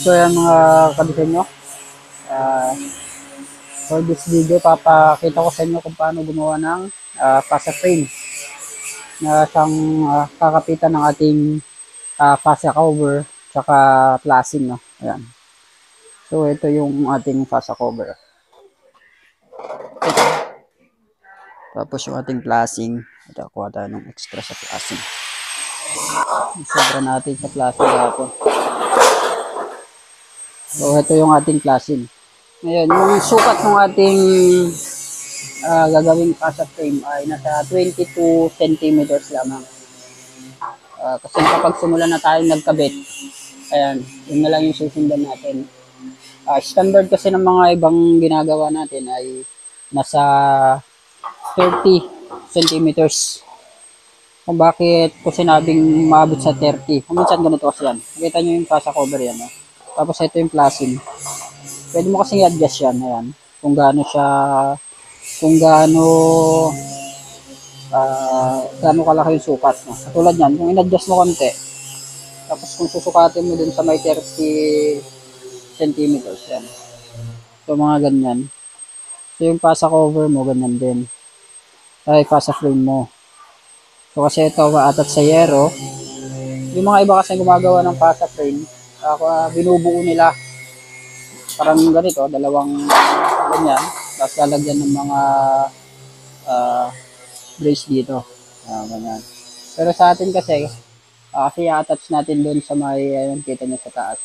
So yan mga kadisenyo, uh, for this video papakita ko sa inyo kung paano gumawa ng fascia frame na siyang kakapitan ng ating fascia cover tsaka flashing, no? Ayan. So ito yung ating fascia cover. Ito. Tapos yung ating flashing, ito kuha tayo ng extra sa flashing. Sobra natin sa flashing hapon. So ito yung ating flashing. Ngayon, yung sukat ng ating gagawing fascia frame ay nasa 22 centimeters lamang. Kasi kapag simula na tayong nagkabit, ayan, yun na lang yung susundan natin. Standard kasi ng mga ibang ginagawa natin ay nasa 30 centimeters. Kung bakit ko sinabing maabot sa 30. Kung minsan ganito kasi yan. Nakita nyo yung fascia cover yan. No? Tapos ito yung flashing. Pwede mo kasing i-adjust yan. Ayan. Kung gaano siya, kung gaano kalaki yung sukat. No? Katulad yan, kung in-adjust mo konti, tapos kung susukatin mo dun sa may 30 centimeters, yan. So, mga ganyan. So, yung fascia cover mo, ganyan din. Ay, fascia frame mo. So, kasi ito, maatat sa yero. Yung mga iba kasi gumagawa ng fascia frame, binubuo nila. Parang ganito, dalawang ganyan. Tapos lalagyan ng mga brace dito. Ganyan. Pero sa atin kasi i-attach natin doon sa may, ayun, kita nyo sa taas.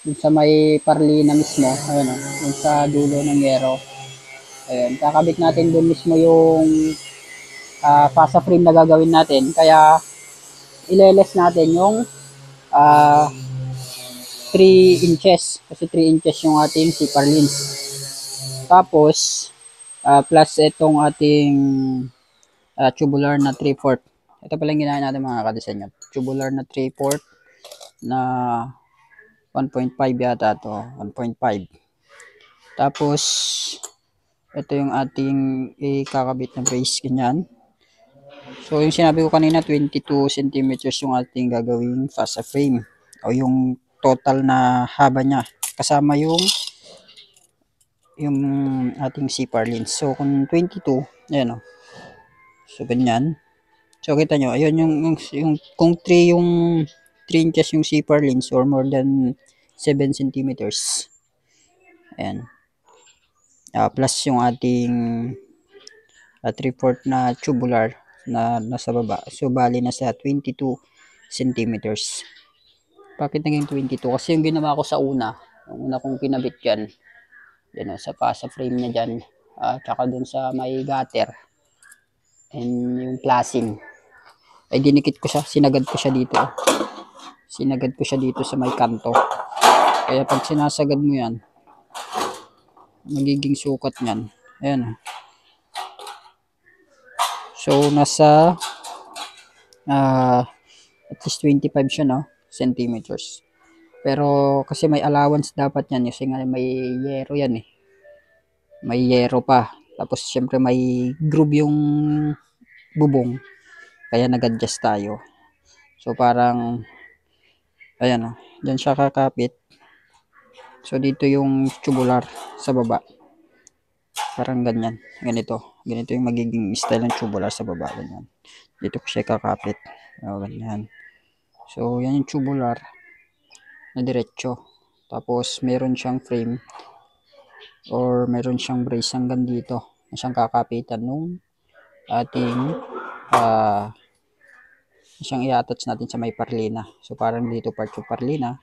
Doon sa may parlina mismo, ayun o, doon sa dulo ng yero. Ayun, kakabit natin doon mismo yung fascia frame na gagawin natin. Kaya, ileles natin yung 3 inches. Kasi 3 inches yung ating zipper lens. Tapos, plus itong ating tubular na 3/4. Ito pala yung ginaya natin mga kadisenyo. Tubular na 3/4 na 1.5 yata to. 1.5. Tapos, ito yung ating ikakabit na brace. Ganyan. So, yung sinabi ko kanina, 22 centimeters yung ating gagawing fascia frame. O yung total na haba niya. Kasama yung ating zipper lens. So, kung 22, ayan o. So, ganyan. So, kita nyo, ayun yung kung 3 inches yung zipper lens or more than 7 centimeters. Ayan. Plus yung ating 3/4 na tubular na nasa baba. So, bali na sa 22 centimeters. Bakit naging 22? Kasi yung ginawa ko sa una, yung una kong kinabit dyan, yan, sa fascia frame niya dyan, tsaka dun sa may gutter, and yung flashing, ay dinikit ko siya, sinagad ko siya dito. Sinagad ko siya dito sa may kanto. Kaya pag sinasagad mo yan, magiging sukat niyan. Ayan. So, nasa at least 25 siya, no? Centimeters. Pero kasi may allowance dapat yan kasi nga may yero yan eh. May yero pa. Tapos syempre may groove yung bubong. Kaya nag-adjust tayo. So parang ayan o. Diyan siya kakapit. So dito yung tubular sa baba. Parang ganyan. Ganito. Ganito yung magiging style ng tubular sa baba. Ganyan. Dito ko siya kakapit. O, ganyan. So yan yung tubular na diretso. Tapos meron siyang frame or meron siyang brace hanggang dito na siyang kakapitan nung ating siyang i-attach natin sa may parlina. So parang dito part yung parlina,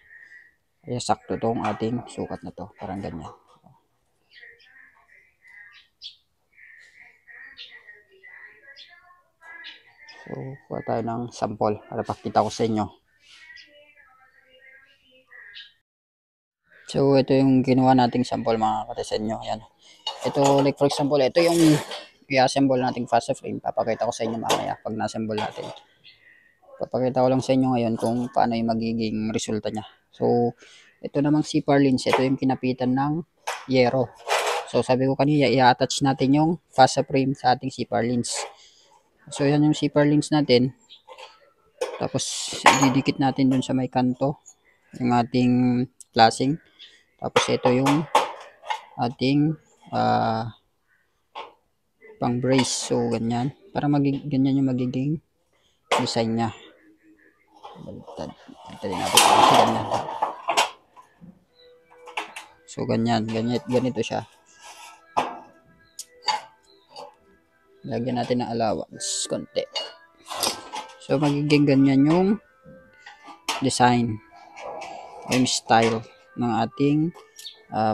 ay sakto tong ating sukat na to. Parang ganyan. So kuha tayo ng sample para pakita ko sa inyo. So ito yung ginawa nating sample mga kadisenyo. Yan. Ito like for example, ito yung i-assemble nating fascia frame. Papakita ko sa inyo mamaya pag na-assemble natin. Papakita ko lang sa inyo ngayon kung paano yung magiging resulta niya. So ito namang zipper lens, ito yung kinapitan ng yero. So sabi ko kanina, i-attach natin yung fascia frame sa ating zipper lens. So yan yung zipper lens natin. Tapos didikit natin dun sa may kanto yung ating flashing. Tapos ito yung ating pang brace. So ganyan, para ganyan yung magiging design niya. Baliktad natin kasi ganyan. So ganyan, ganito siya. Lagyan natin ng allowance konti. So magiging ganyan yung design, yung style ng ating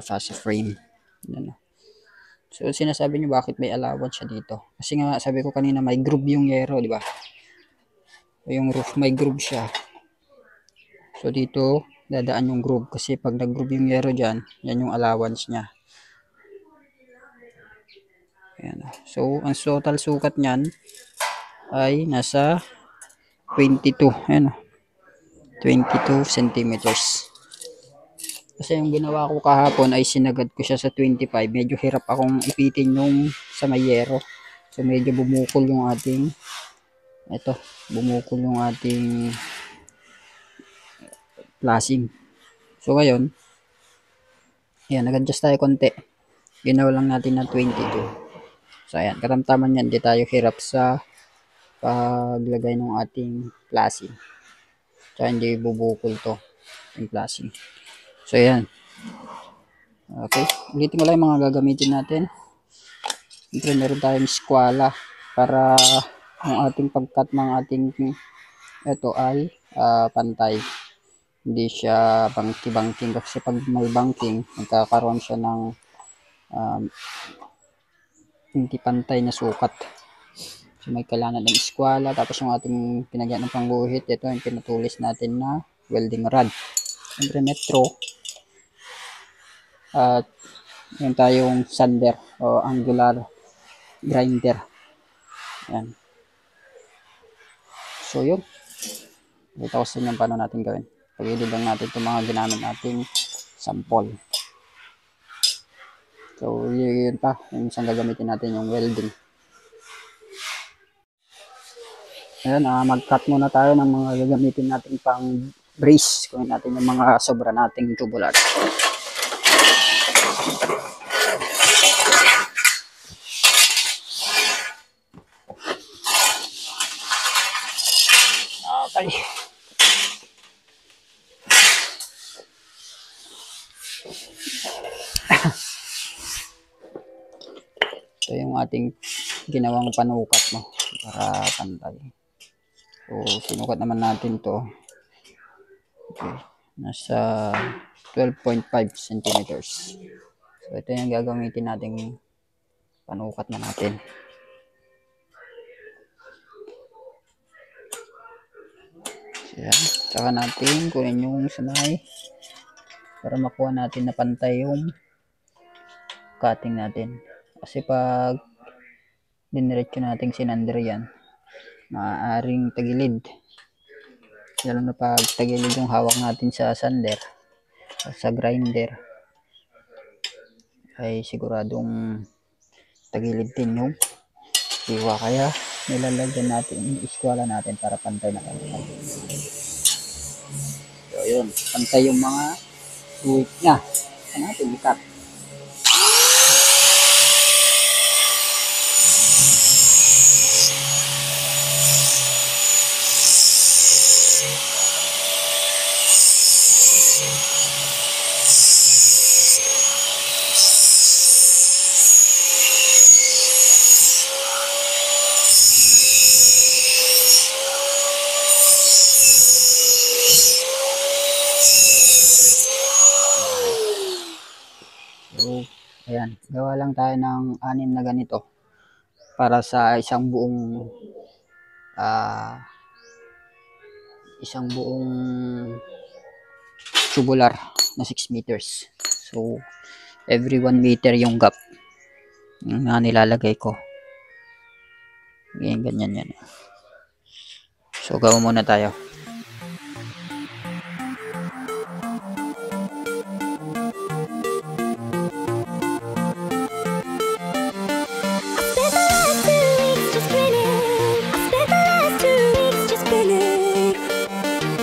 fuzzy frame. Yan. So sinasabi nyo bakit may allowance siya dito? Kasi nga sabi ko kanina may groove yung yero, di ba? Yung roof may groove siya. So dito dadaan yung groove kasi pag nag-groove yung yero dyan, yan yung allowance niya. Ayan. So ang total sukat niyan ay nasa 22. Ayan, 22 centimeters. Kasi yung ginawa ko kahapon ay sinagad ko siya sa 25. Medyo hirap akong ipitin yung sa mayero. So medyo bumukol yung ating flashing. So ngayon, ayan, nag-adjust tayo konti. Ginawa lang natin na 22. So ayan, katamtaman yan. Di tayo hirap sa paglagay ng ating flashing. Tsaka hindi bubukol to yung flashing. So ayan. Okay, ulitin ko lang yung mga gagamitin natin. Siyempre meron tayong skwala para yung ating pagkat ng ating ito ay pantay. Hindi siya bangki-bangking kasi pag may bangking, magkakaroon siya ng hindi pantay na sukat. So may kailangan ng skwala, tapos yung ating pinagyan ng pangguhit, ito yung pinatulis natin na welding rod. Siyempre metro. At yung tayong sander o angular grinder. Ayan. So yun. Dito ko sa inyo paano natin gawin. Pag-ilid lang natin itong mga ginamit nating sample. So yun pa. Yung isang gagamitin natin yung welding. Ayan. Mag-cut muna tayo ng mga gagamitin natin pang brace. Kunin natin yung mga sobra nating tubular. Okay. So yung ating ginawang panukat para pantay. So sinukat naman natin to. Okay. Nasa 12.5 centimeters. So ito yung gagamitin nating panukat na natin. Yan. Saka natin kunin yung samay para makuha natin na pantay yung cutting natin. Kasi pag diniretso natin sinander yan, maaaring tagilid. Lalo na pag tagilid yung hawak natin sa sander o sa grinder, ay siguradong tagilid din yung siwa. Kaya nilalagyan natin, iskwala natin para pantay na pantay. So yun, pantay yung mga guhit niya. Saan natin ikat? So, ayan, gawa lang tayo ng 6 na ganito para sa isang buong tubular na 6 meters. So, every 1 meter yung gap na nilalagay ko. Ganyan yan. So, gawa muna tayo.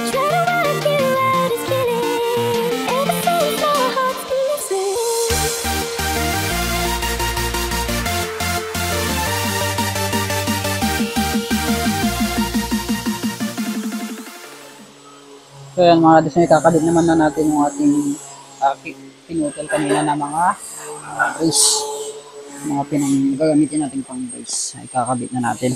Try to work you out is killing. Ever So yan mga design, kakabit naman na natin yung ating pinutol kanina na mga brace. Mga gagamitin natin pang brace. Ay kakabit na natin.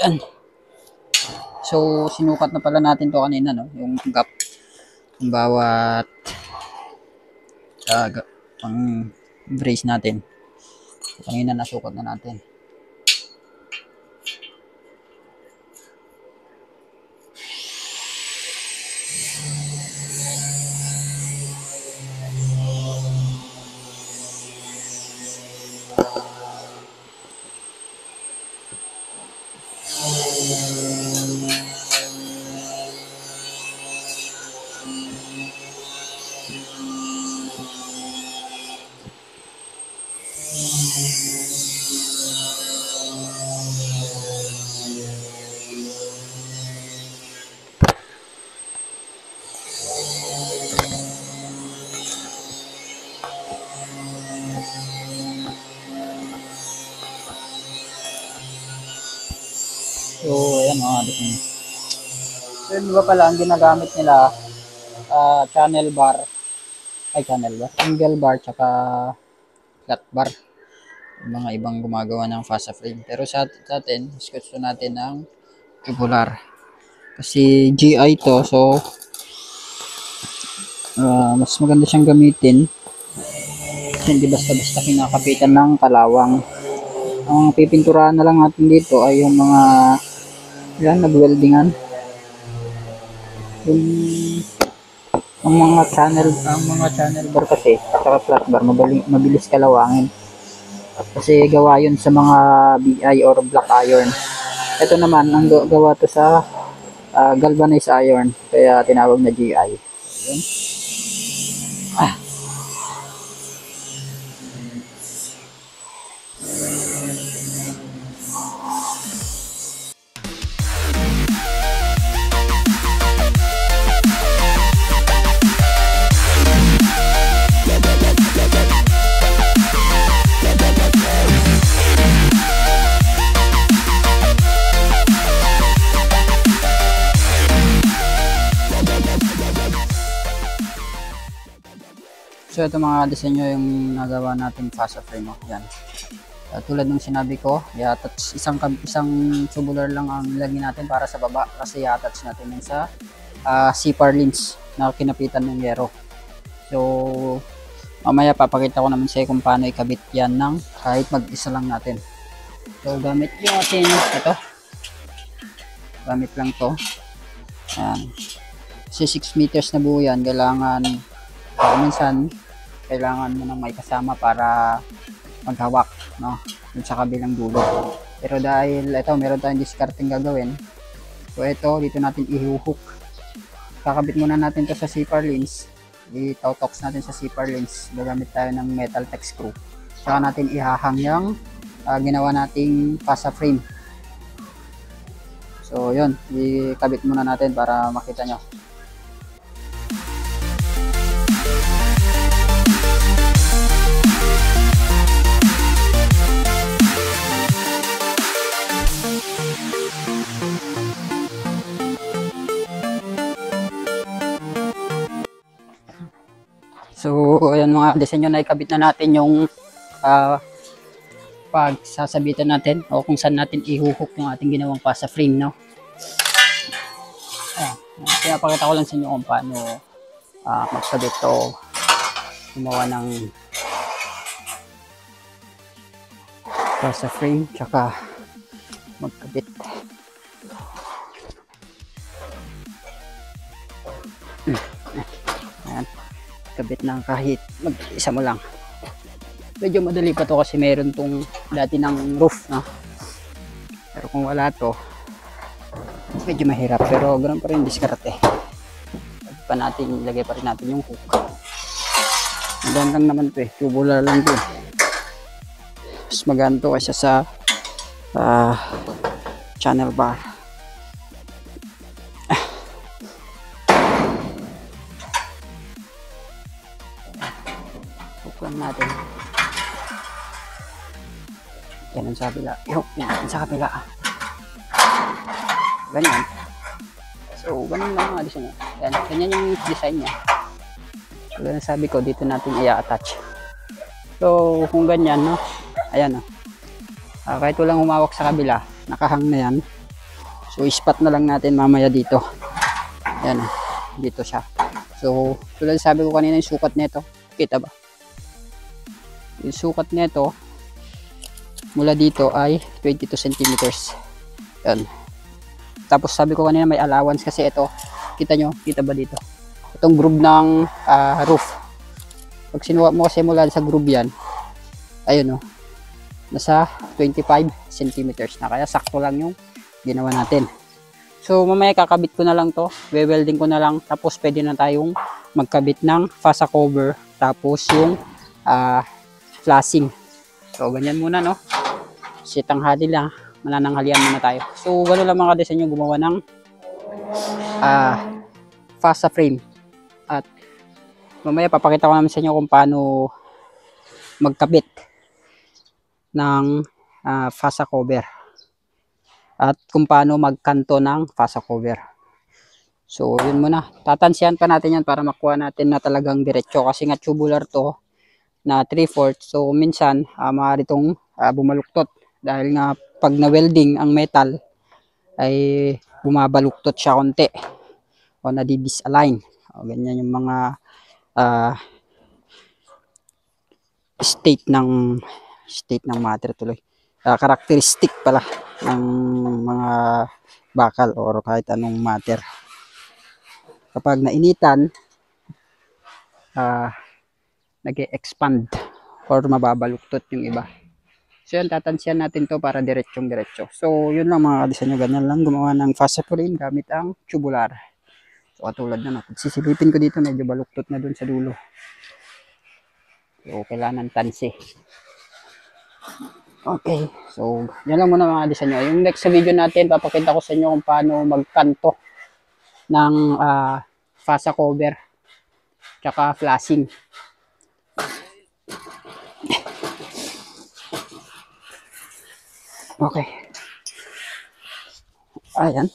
Ayan. So, sinukat na pala natin to kanina, no? Yung gap ng bawat pang brace natin. Kanina nasukat na natin. So, ayan mga design. So, yun ba pala ang ginagamit nila, channel bar, angle bar, tsaka flat bar. Yung mga ibang gumagawa ng fasa frame. Pero sa atin, gusto natin ng tubular. Kasi GI to, so mas maganda siyang gamitin. Kasi hindi basta-basta kinakapitan ng kalawang. Ang pipinturahan na lang natin dito ay yung mga nag-weldingan. Yung ang mga channel bar kasi saka flat bar mabilis kalawangin. Kasi gawa yun sa mga BI or black iron. Ito naman ang gawa to sa galvanized iron, kaya tinawag na GI. Yun. So ito mga disenyo yung nagawa natin fasa frame. Yan. Tulad ng sinabi ko, i-attach isang tubular lang ang nilagyan natin para sa baba kasi i-attach natin yun sa C-par lens na kinapitan ng yero. So mamaya papakita ko naman sa iyo kung paano ikabit yan ng kahit mag-isa lang natin. So gamit yung atin ito. Gamit lang to. Yan. Kasi 6 meters na buo yan, kailangan minsan kailangan mo nang may kasama para maghawak, no, dun sa kabilang dulo. Pero dahil ito meron tayong discarding gagawin, so ito dito natin ihuhook. Kakabit muna natin to sa C-par lens, i-totox natin sa C-par lens, gagamit tayo ng metal tech screw, saka natin ihahang yung ginawa nating fasa frame. So yun, ikabit muna natin para makita nyo. So, ayan mga disenyo, na ikabit na natin yung pagsasabitan natin o kung saan natin ihuhook yung ating ginawang fasa frame, no? Pinapakita ko lang sa inyo kung paano magkabit o gumawa ng fasa frame tsaka magkabit. Ayan. Kabit ng kahit mag-isa mo lang. Medyo madali pa to kasi meron tong dati ng roof, no? Pero kung wala to, medyo mahirap. Pero ganoon pa rin diskarte. Lagay pa rin natin yung hook. Magaan lang naman to eh. Tubular lang to. Mas magaan to kaysa sa channel bar. Huwag natin. Yan sa kabila. Yan sa kabila. Ganyan. So, ganun lang mga design niya. Yan. Ganyan yung design niya. So, ganun sabi ko, dito natin i-attach. So, kung ganyan, no? Ayan, no? Kahit walang humawak sa kabila, nakahang na yan. So, ispat na lang natin mamaya dito. Ayan, no? Dito siya. So, tulad sabi ko kanina yung sukat nito. Kita ba? Yung sukat nito mula dito ay 22 centimeters. Yan. Tapos sabi ko kanina may allowance kasi ito. Kita nyo? Kita ba dito? Itong groove ng roof. Pag sinuwa mo kasi mula sa groove yan, ayun o. Nasa 25 centimeters na. Kaya sakto lang yung ginawa natin. So mamaya kakabit ko na lang to. We-welding ko na lang. Tapos pwede na tayong magkabit ng fasa cover. Tapos yung flashing. So ganyan muna no. Sitanghali lang. Manananghalian muna tayo. So gano'n lang mga design yung gumawa ng fasa frame. At mamaya papakita ko namin sa inyo kung paano magkabit ng fasa cover. At kung paano magkanto ng fasa cover. So yun muna. Tatansiyan pa natin yan para makuha natin na talagang diretso. Kasi nga tubular to na 3/4. So minsan maaari itong bumaluktot. Dahil nga pag na-welding ang metal ay bumabaluktot siya konti o nadi-disalign. O ganyan yung mga state ng matter tuloy. Characteristic pala ng mga bakal or kahit anong matter. Kapag nainitan, nag-e-expand or mababaluktot yung iba. So yan, tatansiyan natin to para diretsong diretso. So yun lang mga kadesign nyo, ganyan lang gumawa ng fasa frame gamit ang tubular. So katulad na pag sisilipin ko dito medyo baluktot na dun sa dulo. So kailangan tansi. Okay, so yan lang muna mga kadesign nyo. Yung next sa video natin, papakita ko sa inyo kung paano magkanto ng fasa cover tsaka flashing. Okay. Ayan.